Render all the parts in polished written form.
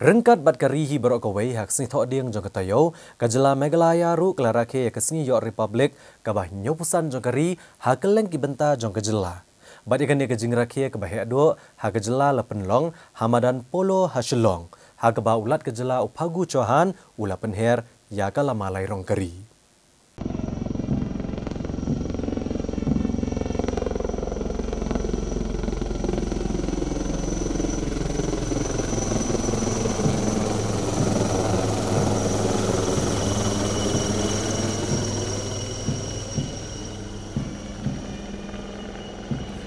Rengkat bat karihi berok kawai hak sni thok diang jong katayo kajela Meghalaya ru klarake kesni yok Republic kabah nyopusan jong kari hakeleng ki benta jong kajela. Bat ikan ke jingrake kabah ado ha kajela lapenlong Hamadan Polo Hashelong ha kabah ulat kajela upagu Chauhan ula penher ya kala malai rong kari.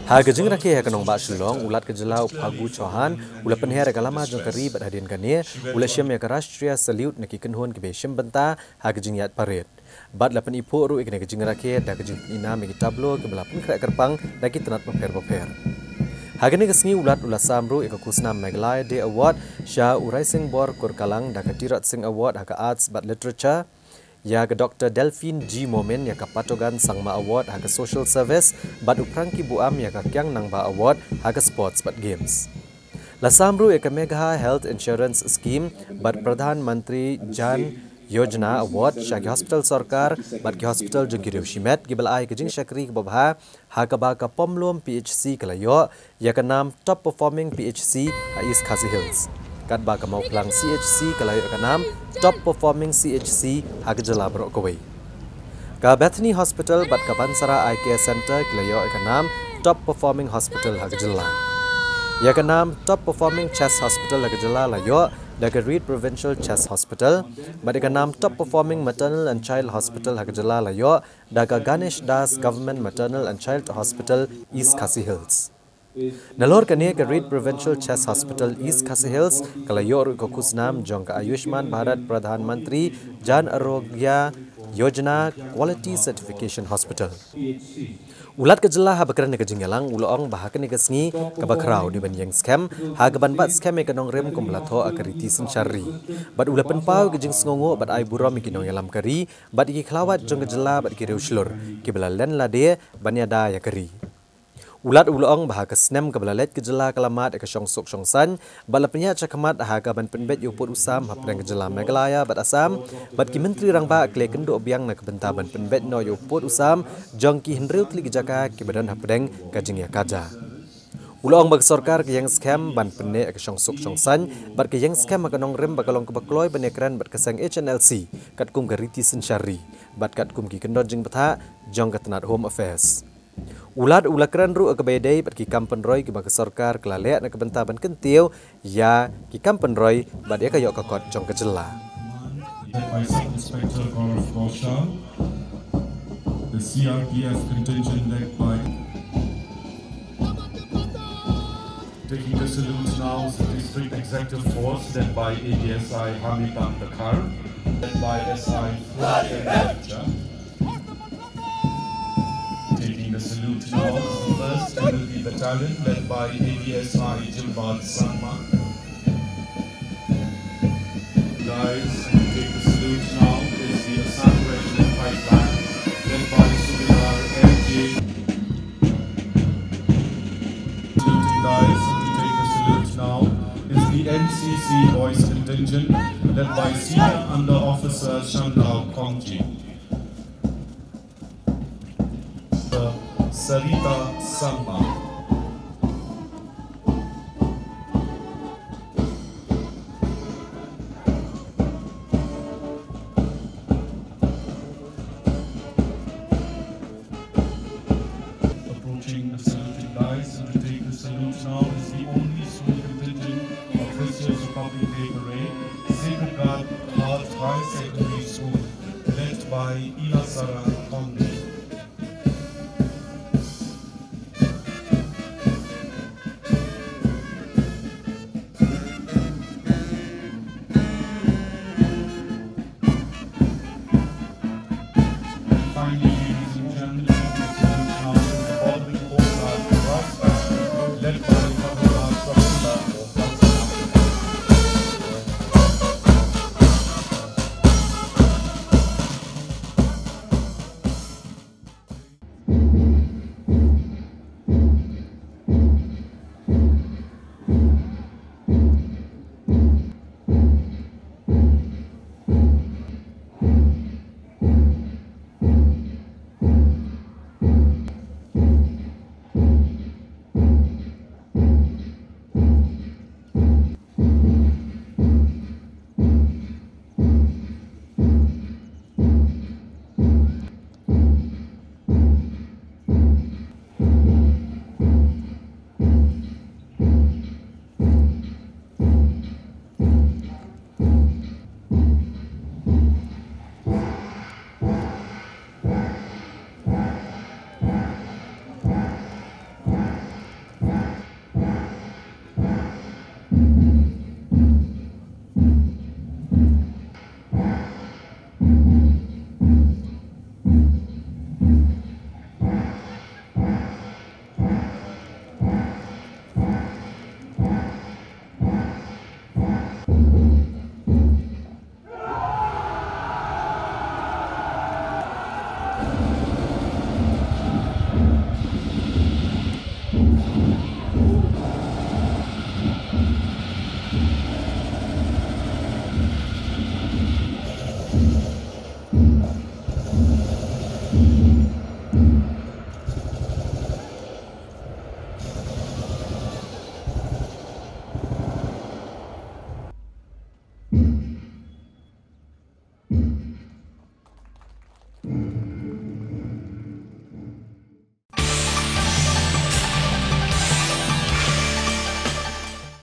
Ha gejeng rakhe ha kanong ba Shillong ulat kejela upagu Chauhan ula penher kalama jong kari bat hadin kanie ula syam ya Rashtriya Salute neki kenhon ke beshim benta ha gejeng yat paret bat lapen ipo ru ikne gejeng rakhe da gejeng ina megi tablo ke belapen krak kerpang daki tenat paper ha gene kesni ulat ulasam ru ikakusna Meghalaya Day Award Sha Urai Singh Bor Kurkalang da Tirat Singh Award ha Arts bat Literature ya ke Dr. Delphine G. Momen ya ke Patogan Sangma Award ha ke Social Service bat Uprangki Buam ya ke Kyang Nangba Award ha ke Sports bat Games. Lasamru ya ke Megha Health Insurance Scheme bat Pradhan Mantri Jan Yojana Award Shaki Hospital Sarkar bat ki Hospital Jongkiriu Shimet gibal ai ke jing Shakri ke babha ha ke ba ke Pomlom PHC ke layo ya ke nam Top Performing PHC ha East Khasi Hills. Kat ba ke mau pelang CHC ke layo ke nam Top Performing CHC ha ke jela berok kawai. Ka Bethany Hospital bat ke Bansara Eye Care Center ke layo ke nam Top Performing Hospital ha ke jela. Ya ke nam Top Performing Chest Hospital ha ke jela layo da ke Reed Provincial Chest Hospital bat ke nam Top Performing Maternal and Child Hospital ha ke jela layo da ke Ganesh Das Government Maternal and Child Hospital East Khasi Hills. Nalor kania ke Reed Provincial Chest Hospital East Khasi Hills kalayor ko kusnam jong ka Ayushman Bharat Pradhan Mantri Jan Arogya Yojana Quality Certification Hospital. Ulat ke jela ha bakran ke jinggalang uloong bahakan ke sngi ke bakrau di banjang scam ha ke banbat scam ke nong rem kumlatho akariti sensyari. Bat ula penpau ke jing sngongo bat ai buram ki nong yalam kari bat iki khlawat jong ke jela bat ki reuslur ki belalan lade banyada ya kari. Ulat uloong bahaka snem ke belalet ke jela kelamat ke syongsuk syongsan bala penya cakamat ha ka ban penbet yuput usam ha prang ke jela Meghalaya bat Asam bat ki menteri rangba kle kendo biang na ke benta ban penbet no yuput usam jong ki hendril tli ke jaka ki badan ha prang ka jing ya kaja. Uloong bag sarkar ke yang scam ban penne ke syongsuk syongsan bat ke yang scam ka nong rem bakalong ke bakloi banekran bat ke sang HNLC kat kum ke riti sensyari bat kat kum ki kendo jing betha jong ke tenat Home Affairs. Ulat ulakran ru ke bedai bat ki kampen roy ki bag sarkar kelalek na ke benta ban kentiu ya ki kampen roy bat ya kayok ke kot jong ke jela. The CRPF contingent led by taking the salute now is the District Executive Force led by ADSI Hamidan Dakar, led by SI taking the salute now is the 1st MLB Battalion led by ADSI Jilbad Sangma. Guys, take the salute now is the Assam Regiment Pipeline led by Subedar MJ. Saluting guys, to take the salute now is the NCC Boys Contingent led by Senior Under Officer Shandao Kongji. Sarita Sangma. Approaching the saluting guys and to take the salute now is the only school contingent of this year's Republic Day Parade, Sacred Guard High Secondary School, led by Ila